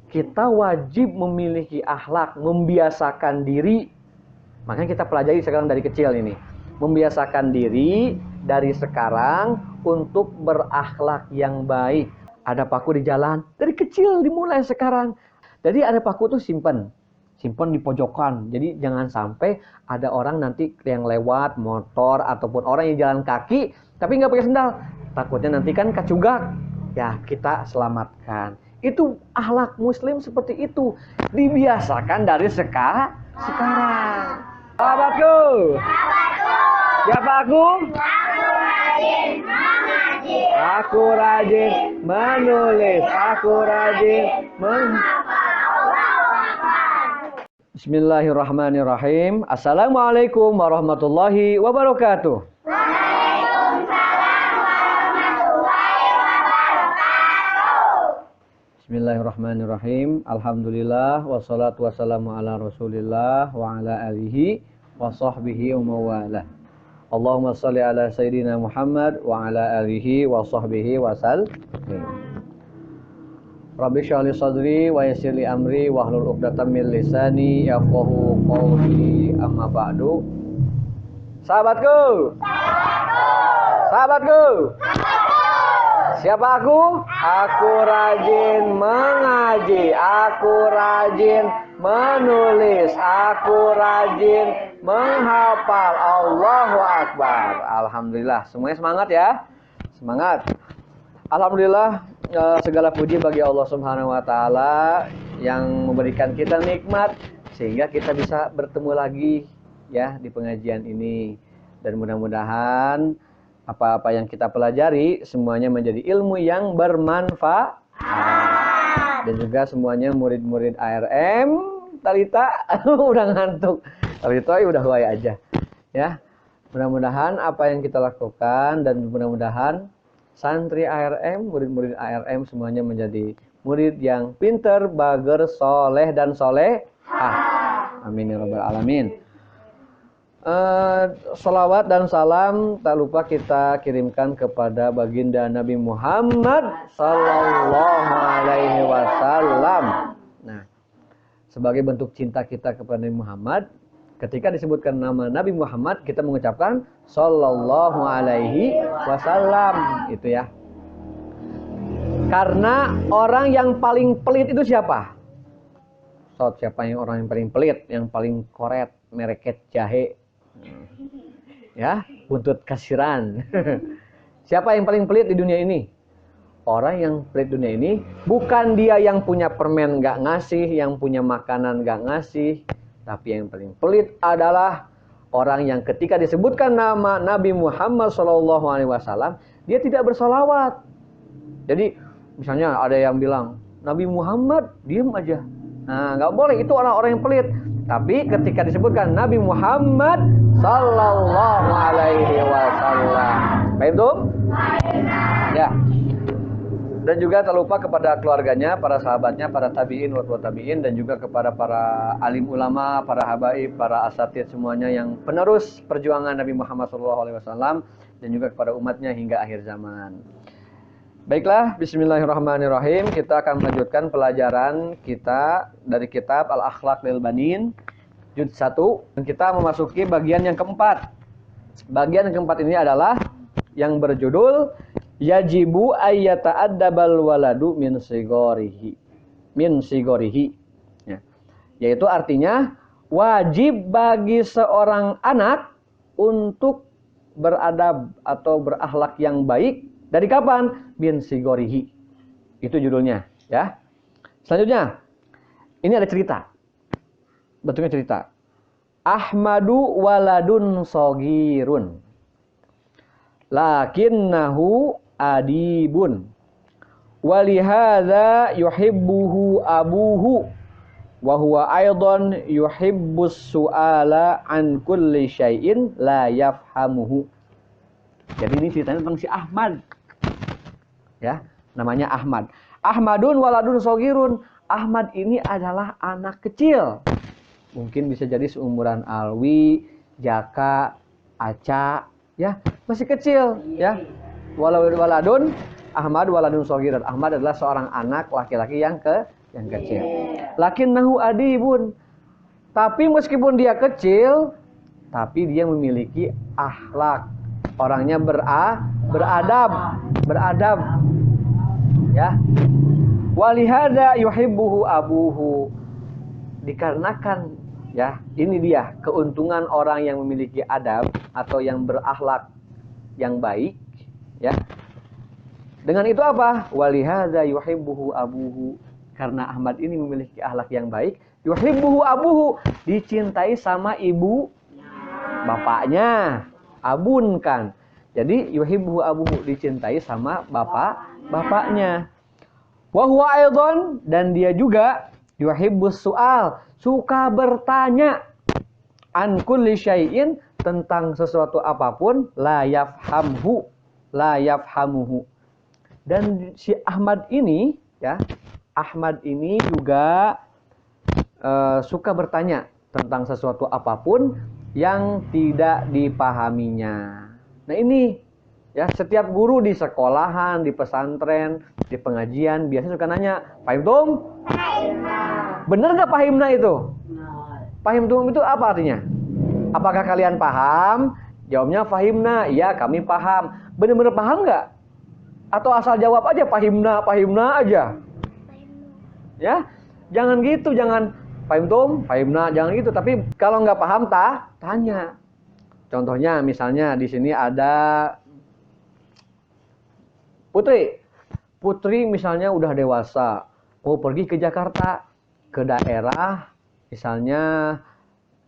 kita wajib memiliki akhlak, membiasakan diri. Makanya kita pelajari sekarang dari kecil ini. Membiasakan diri dari sekarang untuk berakhlak yang baik. Ada paku di jalan, dari kecil dimulai sekarang. Jadi ada paku tuh simpen di pojokan. Jadi jangan sampai ada orang nanti yang lewat motor ataupun orang yang jalan kaki tapi nggak pakai sendal. Takutnya nanti kan kacugak. Ya, kita selamatkan. Itu akhlak muslim seperti itu. Dibiasakan dari sekarang. Sahabatku. Siapa aku? Aku rajin menulis. Aku rajin Bismillahirrahmanirrahim. Assalamualaikum warahmatullahi wabarakatuh. Waalaikumsalam warahmatullahi wabarakatuh. Bismillahirrahmanirrahim. Alhamdulillah wassalatu wassalamu ala Rasulillah wa ala alihi wa sahbihi wa mawalah. Allahumma shalli ala sayyidina Muhammad wa ala alihi wa sahbihi wa sallim. Rabbi shrah li sadri wa yassir li amri wahlul 'uqdatam min lisani yafqahu qawli, amma ba'du. Sahabatku. Siapa aku? Aku rajin mengaji, aku rajin menulis, aku rajin menghafal. Allahu Akbar. Alhamdulillah. Semuanya semangat ya. Semangat. Alhamdulillah, segala puji bagi Allah Subhanahu wa taala yang memberikan kita nikmat sehingga kita bisa bertemu lagi ya di pengajian ini, dan mudah-mudahan apa-apa yang kita pelajari semuanya menjadi ilmu yang bermanfaat. Dan juga semuanya murid-murid ARM Talita udah ngantuk. Talita udah wae aja ya. Mudah-mudahan apa yang kita lakukan dan mudah-mudahan santri ARM, murid-murid ARM semuanya menjadi murid yang pinter, bager, soleh dan solehah. Amin ya rabbal alamin. Salawat dan salam tak lupa kita kirimkan kepada baginda Nabi Muhammad sallallahu alaihi wasallam. Nah, sebagai bentuk cinta kita kepada Nabi Muhammad, ketika disebutkan nama Nabi Muhammad, kita mengucapkan sallallahu alaihi wasallam, itu ya. Karena orang yang paling pelit itu siapa? Siapa yang orang yang paling pelit, yang paling koret, mereket jahe. Ya, buntut kasiran. Siapa yang paling pelit di dunia ini? Orang yang pelit dunia ini bukan dia yang punya permen gak ngasih, yang punya makanan gak ngasih. Tapi yang paling pelit adalah orang yang ketika disebutkan nama Nabi Muhammad SAW, dia tidak bersalawat. Jadi misalnya ada yang bilang Nabi Muhammad, diem aja. Nah, nggak boleh, itu orang-orang yang pelit. Tapi ketika disebutkan Nabi Muhammad Sallallahu Alaihi Wasallam, baik tuh? Ya. Dan juga tak lupa kepada keluarganya, para sahabatnya, para tabi'in, watba'ut tabi'in, dan juga kepada para alim ulama, para habaib, para asatid semuanya yang penerus perjuangan Nabi Muhammad SAW, dan juga kepada umatnya hingga akhir zaman. Baiklah, bismillahirrahmanirrahim. Kita akan melanjutkan pelajaran kita dari kitab Al-Akhlaq lil Banin, juz 1. Dan kita memasuki bagian yang keempat. Bagian yang keempat ini adalah yang berjudul Yajibu ayyata'addabal waladu min sigorihi. Ya. Yaitu artinya wajib bagi seorang anak untuk beradab atau berakhlak yang baik. Dari kapan? Min sigorihi. Itu judulnya ya. Selanjutnya, ini ada cerita. Bentuknya cerita. Ahmadu waladun sogirun, lakinnahu adibun, walihadza yuhibbuhu abuhu, wa huwa aidan yuhibbus su'ala an kulli syai'in la yafhamuhu. Jadi ini ceritanya tentang si Ahmad. Ya, namanya Ahmad. Ahmadun waladun sogirun. Ahmad ini adalah anak kecil. Mungkin bisa jadi seumuran Alwi, Jaka, Aca, ya, masih kecil, ya. Waladun Ahmad waladun sogirun. Ahmad adalah seorang anak laki-laki yang Yang kecil. Lakinnahu adibun. Tapi meskipun dia kecil, tapi dia memiliki akhlak. Orangnya beradab. Ya. Walihada yuhibbuhu abuhu. Dikarenakan ya, ini dia keuntungan orang yang memiliki adab atau yang berakhlak yang baik, ya. Dengan itu apa? Walihada yuhibbuhu abuhu. Karena Ahmad ini memiliki akhlak yang baik, yuhibbuhu abuhu, dicintai sama ibu bapaknya. Abun kan. Jadi yuhibbuhu abuhu, dicintai sama bapaknya. Wa huwa aidon, dan dia juga yuhibbus su'al, suka bertanya an kulli syai'in, tentang sesuatu apapun, la yafhamuhu. Dan si Ahmad ini ya, Ahmad ini juga suka bertanya tentang sesuatu apapun yang tidak dipahaminya. Nah ini ya, setiap guru di sekolahan, di pesantren, di pengajian biasanya suka nanya, "Pahimtum?" Bener nggak pahimna itu? Pahimtum itu apa artinya? Apakah kalian paham? Jawabnya fahimna, iya kami paham. Bener-bener paham nggak? Atau asal jawab aja fahimna aja? Ya, jangan gitu, jangan fahimtum, fahimna, jangan gitu. Tapi kalau nggak paham tanya. Contohnya misalnya di sini ada Putri misalnya udah dewasa, mau pergi ke Jakarta, ke daerah misalnya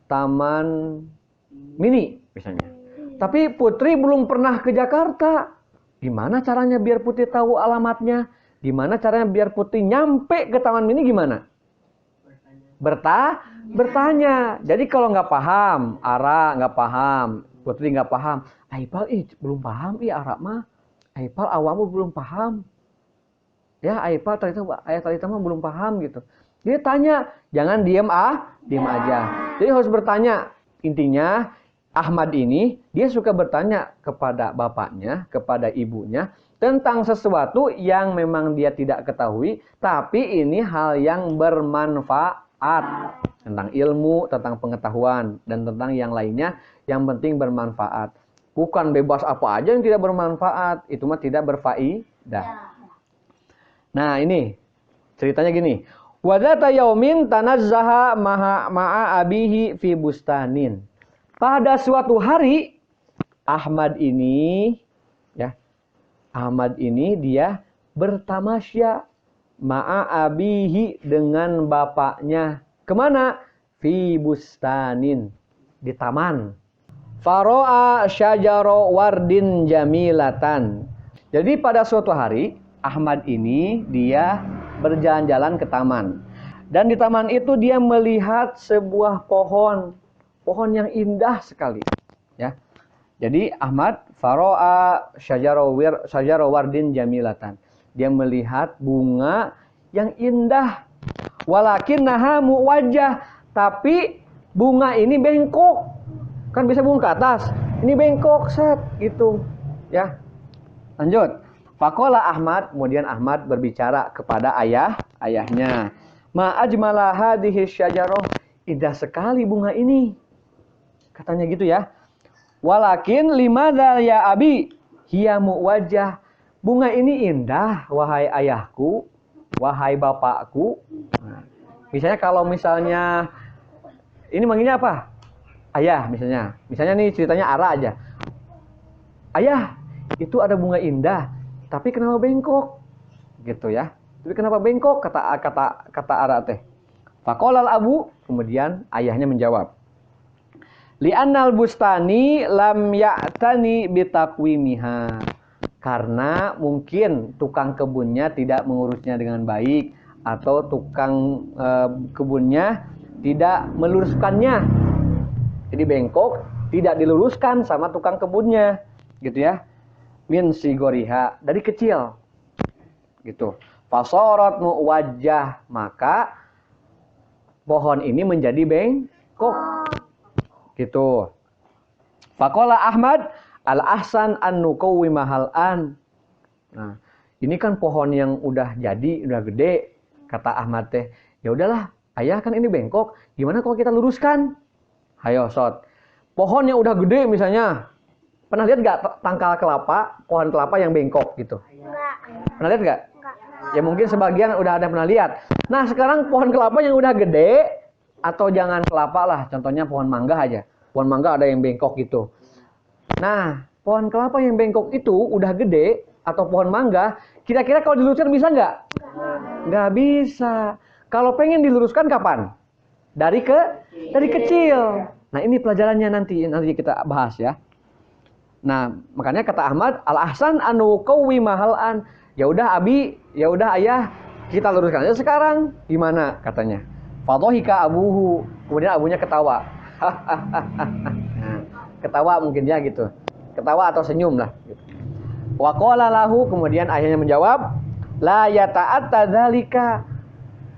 Taman Mini misalnya. Tapi Putri belum pernah ke Jakarta. Gimana caranya biar Putri tahu alamatnya? Gimana caranya biar Putri nyampe ke Taman Mini gimana? Bertanya. Jadi kalau nggak paham, Ara nggak paham, Putri nggak paham, Aipal belum paham, Ara mah. Aipal awamu belum paham. Ya, Aipal tadi mah belum paham gitu. Dia tanya, jangan diem aja. Jadi harus bertanya. Intinya Ahmad ini dia suka bertanya kepada bapaknya, kepada ibunya tentang sesuatu yang memang dia tidak ketahui, tapi ini hal yang bermanfaat, tentang ilmu, tentang pengetahuan, dan tentang yang lainnya yang penting bermanfaat. Bukan bebas apa aja yang tidak bermanfaat, itu mah tidak berfaedah. Nah ini ceritanya gini. Wadata yaumin tanazzaha ma'a abihi fi bustanin. Pada suatu hari Ahmad ini dia bertamasya ma'a abihi, dengan bapaknya. Kemana? Fi bustanin, di taman. Faro'a syajaro wardin jamilatan. Jadi pada suatu hari Ahmad ini dia berjalan-jalan ke taman. Dan di taman itu dia melihat sebuah pohon yang indah sekali, ya. Jadi Ahmad faro'a syajaro wardin jamilatan. Dia melihat bunga yang indah. Walakin nahamu wajah, tapi bunga ini bengkok. Kan bisa bunga ke atas, ini bengkok set gitu, ya. Lanjut. Faqala Ahmad, kemudian Ahmad berbicara kepada ayahnya. Ma ajmala hadhihi syajarah, indah sekali bunga ini. Katanya gitu ya. Walakin limadza ya abi hiya muwajjah. Bunga ini indah wahai ayahku, wahai bapakku. Nah, misalnya ini manggilnya apa? Ayah misalnya. Misalnya nih ceritanya Ara aja. Ayah, itu ada bunga indah, tapi kenapa bengkok? Gitu ya. Tapi kenapa bengkok? Kata Ara teh. Faqolal abu, kemudian ayahnya menjawab. Li'annal bustani lam ya'tani bitakwimiha. Karena mungkin tukang kebunnya tidak mengurusnya dengan baik, atau tukang kebunnya tidak meluruskannya. Jadi bengkok, tidak diluruskan sama tukang kebunnya, gitu ya. Min sigoriha, dari kecil, gitu. Fasorot muwajjah, maka pohon ini menjadi bengkok, gitu. Faqala Ahmad al-ahsan an nuqawwima hal'an. Nah, ini kan pohon yang udah jadi, udah gede. Kata Ahmad teh, ya udahlah, ayah kan ini bengkok, gimana kalau kita luruskan? Hayo Sot. Pohon yang udah gede misalnya, pernah lihat nggak tangkal kelapa, pohon kelapa yang bengkok gitu? Enggak. Pernah lihat nggak? Enggak. Ya mungkin sebagian udah ada pernah lihat. Nah sekarang pohon kelapa yang udah gede, atau jangan kelapa lah, contohnya pohon mangga aja. Pohon mangga ada yang bengkok gitu. Nah, pohon kelapa yang bengkok itu udah gede, atau pohon mangga, kira-kira kalau diluruskan bisa nggak? Nggak bisa. Kalau pengen diluruskan kapan? Dari kecil. Nah ini pelajarannya nanti kita bahas ya. Nah makanya kata Ahmad, al-ahsan anu qawi mahalan. Ya udah Abi, ya udah ayah, kita luruskan aja sekarang. Gimana katanya? Fadhahika abuhu. Kemudian abunya ketawa. Nah, ketawa mungkin ya gitu. Ketawa atau senyum lah gitu. Wa qala lahu, kemudian ayahnya menjawab, la yata'atta dzalika.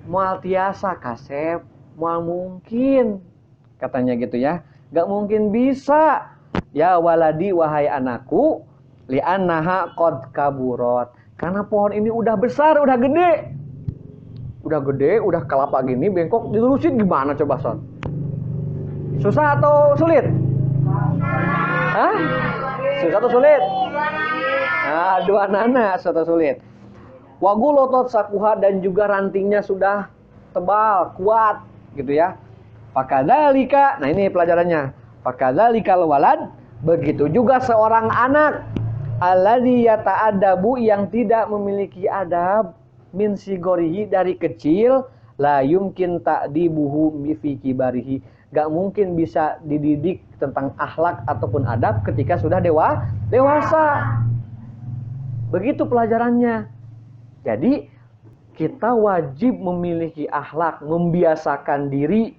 Moal tiasa kasep, moal mungkin. Katanya gitu ya. Gak mungkin bisa. Ya waladi wahai anakku, li'annaha qad kaburot. Karena pohon ini udah besar, udah gede. Udah gede, udah kelapa gini, bengkok, dilurusin gimana coba Son? Susah atau sulit? Hah? Susah atau sulit? Nah, dua nana, susah atau sulit. Wagulotot sakuha, dan juga rantingnya sudah tebal, kuat, gitu ya. Fakadzalika, nah ini pelajarannya. Fakadzalikal walad, begitu juga seorang anak alladzi yata'adabu, yang tidak memiliki adab, min sigorihi, dari kecil, la yumkin ta'dibuhu fi kibarihi, gak mungkin bisa dididik tentang akhlak ataupun adab ketika sudah dewasa. Begitu pelajarannya. Jadi kita wajib memiliki akhlak, membiasakan diri.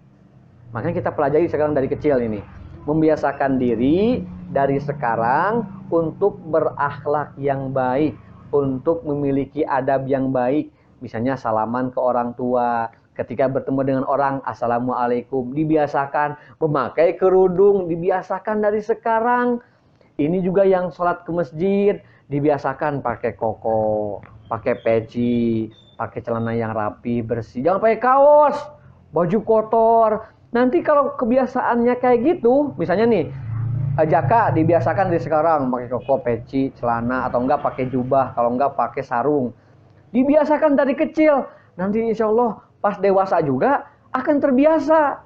Makanya kita pelajari sekarang dari kecil ini. Membiasakan diri dari sekarang untuk berakhlak yang baik, untuk memiliki adab yang baik. Misalnya salaman ke orang tua, ketika bertemu dengan orang, assalamualaikum. Dibiasakan memakai kerudung, dibiasakan dari sekarang. Ini juga yang sholat ke masjid, dibiasakan pakai koko, pakai peci, pakai celana yang rapi, bersih. Jangan pakai kaos, baju kotor. Nanti kalau kebiasaannya kayak gitu, misalnya nih, Jaka dibiasakan dari sekarang pakai koko, peci, celana, atau enggak pakai jubah, kalau enggak pakai sarung. Dibiasakan dari kecil. Nanti insya Allah pas dewasa juga akan terbiasa.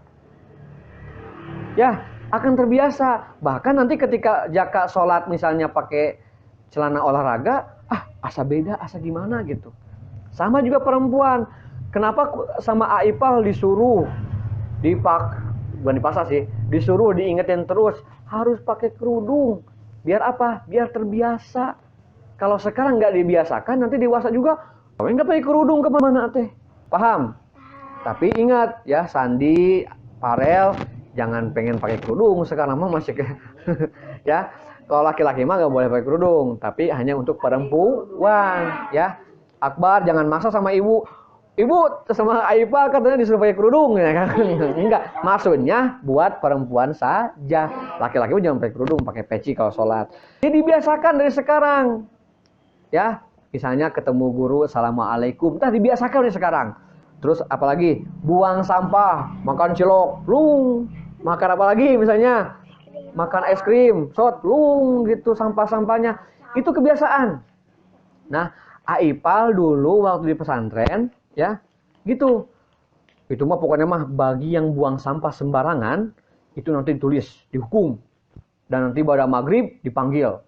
Ya, akan terbiasa. Bahkan nanti ketika Jaka sholat misalnya pakai celana olahraga, asa beda, asa gimana gitu. Sama juga perempuan. Kenapa sama Aipal disuruh bukan dipaksa sih, disuruh diingetin terus harus pakai kerudung. Biar apa? Biar terbiasa. Kalau sekarang nggak dibiasakan, nanti dewasa juga, kamu nggak pakai kerudung kemana teh? Paham? Tapi ingat ya, Sandi, Farel, jangan pengen pakai kerudung sekarang mah masih ya. Kalau laki-laki mah nggak boleh pakai kerudung, tapi hanya untuk perempuan ya. Akbar jangan maksa sama ibu. Ibu sama Aipa katanya disuruh pakai kerudung ya kan? Enggak, maksudnya buat perempuan saja. Laki-laki pun jangan pakai kerudung, pakai peci kalau sholat. Jadi dibiasakan dari sekarang. Ya, misalnya ketemu guru, assalamualaikum, dibiasakan dari sekarang. Terus apalagi buang sampah, makan cilok, lung. Makan apa lagi misalnya? Makan es krim, sot, lung gitu sampah-sampahnya. Itu kebiasaan. Nah, Aipal dulu waktu di pesantren, ya, gitu. Itu mah pokoknya mah bagi yang buang sampah sembarangan, itu nanti ditulis, dihukum. Dan nanti pada maghrib dipanggil.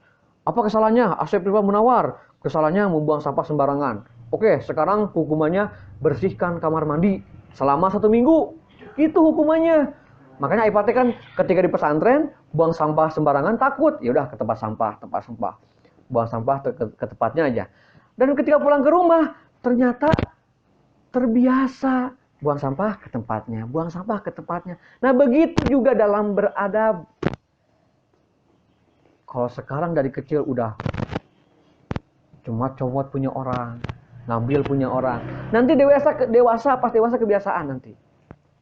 Apa kesalahannya? Asep Rifa Munawar. Kesalahannya membuang sampah sembarangan. Oke, sekarang hukumannya bersihkan kamar mandi selama 1 minggu. Itu hukumannya. Makanya Aipal kan ketika di pesantren buang sampah sembarangan takut. Ya udah ke tempat sampah. Buang sampah ke tempatnya aja. Dan ketika pulang ke rumah, ternyata terbiasa buang sampah ke tempatnya. Nah, begitu juga dalam beradab. Kalau sekarang dari kecil udah cuma comot punya orang, ngambil punya orang. Nanti pas dewasa kebiasaan nanti.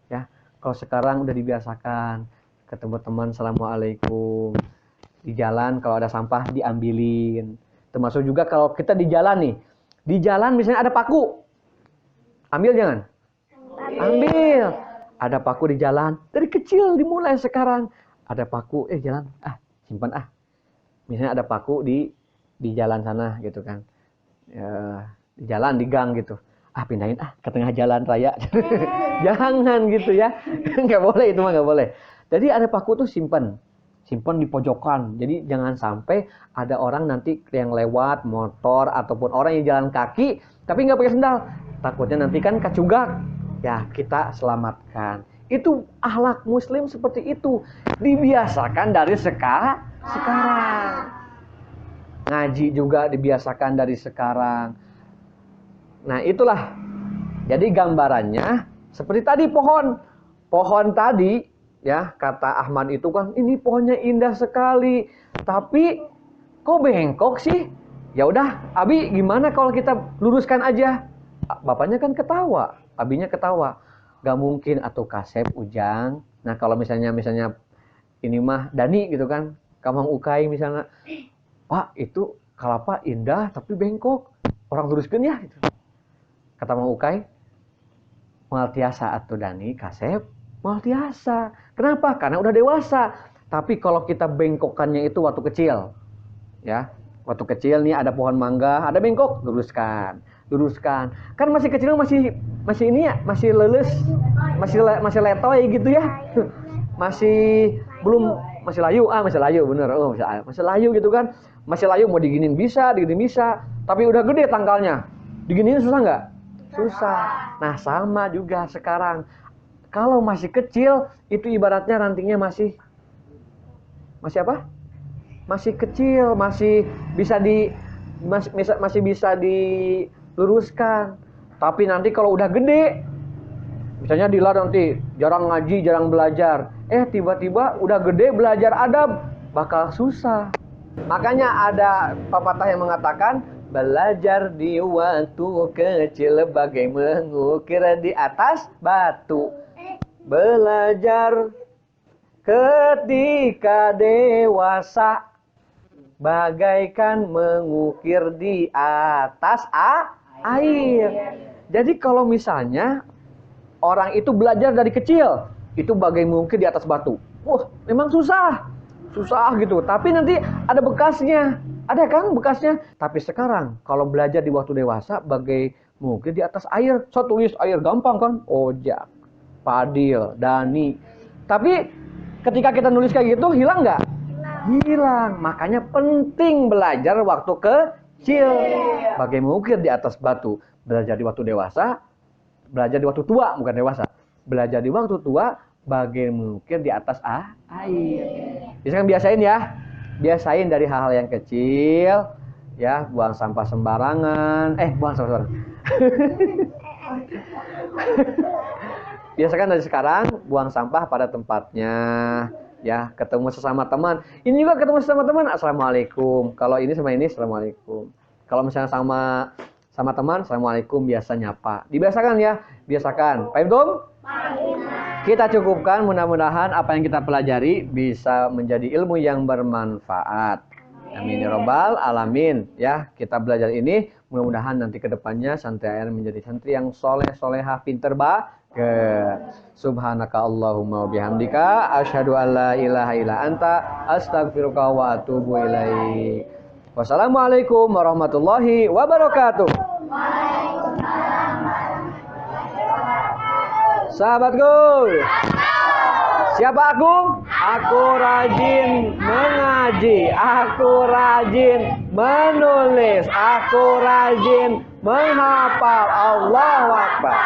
Ya, kalau sekarang udah dibiasakan ketemu teman, assalamualaikum. Di jalan kalau ada sampah diambilin. Termasuk juga kalau kita di jalan nih. Di jalan misalnya ada paku. Ambil jangan? Ambil. Ada paku di jalan. Dari kecil dimulai sekarang. Ada paku, jalan. Simpan Misalnya ada paku di jalan sana gitu kan. Di jalan, di gang gitu. Pindahin ke tengah jalan raya. Jangan gitu ya. Nggak boleh, itu mah nggak boleh. Jadi ada paku tuh simpan di pojokan. Jadi jangan sampai ada orang nanti yang lewat motor ataupun orang yang jalan kaki tapi nggak pakai sendal. Takutnya nanti kan kacugak. Ya, kita selamatkan. Itu akhlak muslim seperti itu. Dibiasakan dari sekarang. Ngaji juga dibiasakan dari sekarang. Nah, itulah. Jadi gambarannya seperti tadi pohon. Pohon tadi, ya, kata Ahmad itu kan, ini pohonnya indah sekali. Tapi kok bengkok sih? Ya udah, Abi gimana kalau kita luruskan aja? Bapaknya kan ketawa. Abinya ketawa. Gak mungkin atau Kasep, Ujang. Nah, kalau misalnya ini mah Dani gitu kan. Kamang Ukai misalnya. Pak, itu kelapa indah tapi bengkok. Orang luruskan ya gitu. Kata Mang Ukai, moal tiasa atuh Dani, Kasep, moal tiasa. Kenapa? Karena udah dewasa. Tapi kalau kita bengkokannya itu waktu kecil. Ya, waktu kecil nih ada pohon mangga, ada bengkok, luruskan. Kan masih kecil masih ini ya, masih lulus, masih letoy gitu ya. Masih layu, masih layu bener. Masih layu gitu kan. Masih layu mau diginin bisa. Tapi udah gede tangkalnya. Diginin susah nggak? Susah. Nah, sama juga sekarang. Kalau masih kecil, itu ibaratnya rantingnya masih apa? Masih kecil, masih bisa diluruskan. Tapi nanti kalau udah gede, misalnya Dila nanti jarang ngaji, jarang belajar, tiba-tiba udah gede belajar adab, bakal susah. Makanya ada pepatah yang mengatakan, belajar di waktu kecil bagai mengukir di atas batu. Belajar ketika dewasa bagaikan mengukir di atas air. Jadi kalau misalnya orang itu belajar dari kecil, itu bagai mengukir di atas batu. Memang susah gitu. Tapi nanti ada bekasnya. Ada kan bekasnya? Tapi sekarang kalau belajar di waktu dewasa bagai mengukir di atas air. So tulis air gampang kan? Ojak, Padil, Dani. Tapi ketika kita nulis kayak gitu hilang nggak? Hilang. Makanya penting belajar waktu kecil. Bagai mengukir di atas batu. Belajar di waktu dewasa, belajar di waktu tua, bukan dewasa. Belajar di waktu tua, bagai mengukir di atas air. Biasain ya. Biasain dari hal-hal yang kecil, ya, buang sampah sembarangan. Buang sampah sembarangan. Biasakan dari sekarang, buang sampah pada tempatnya. Ya, ketemu sesama teman. Ini juga ketemu sesama teman, assalamualaikum. Kalau ini sama ini, assalamualaikum. Kalau misalnya sama teman, assalamualaikum, biasa nyapa. Dibiasakan ya, biasakan. Paham dong? Kita cukupkan, mudah-mudahan apa yang kita pelajari bisa menjadi ilmu yang bermanfaat. Amin ya rabbal alamin. Ya, kita belajar ini mudah-mudahan nanti ke depannya santri AR menjadi santri yang soleh-solehah, pinter Subhanaka Allahumma wa bihamdika asyhadu an la ilaha illa anta astaghfiruka wa atubu ilaik. Wassalamualaikum warahmatullahi wabarakatuh. Sahabatku, siapa aku? Aku rajin mengaji, aku rajin menulis, aku rajin menghafal. Allahu Akbar.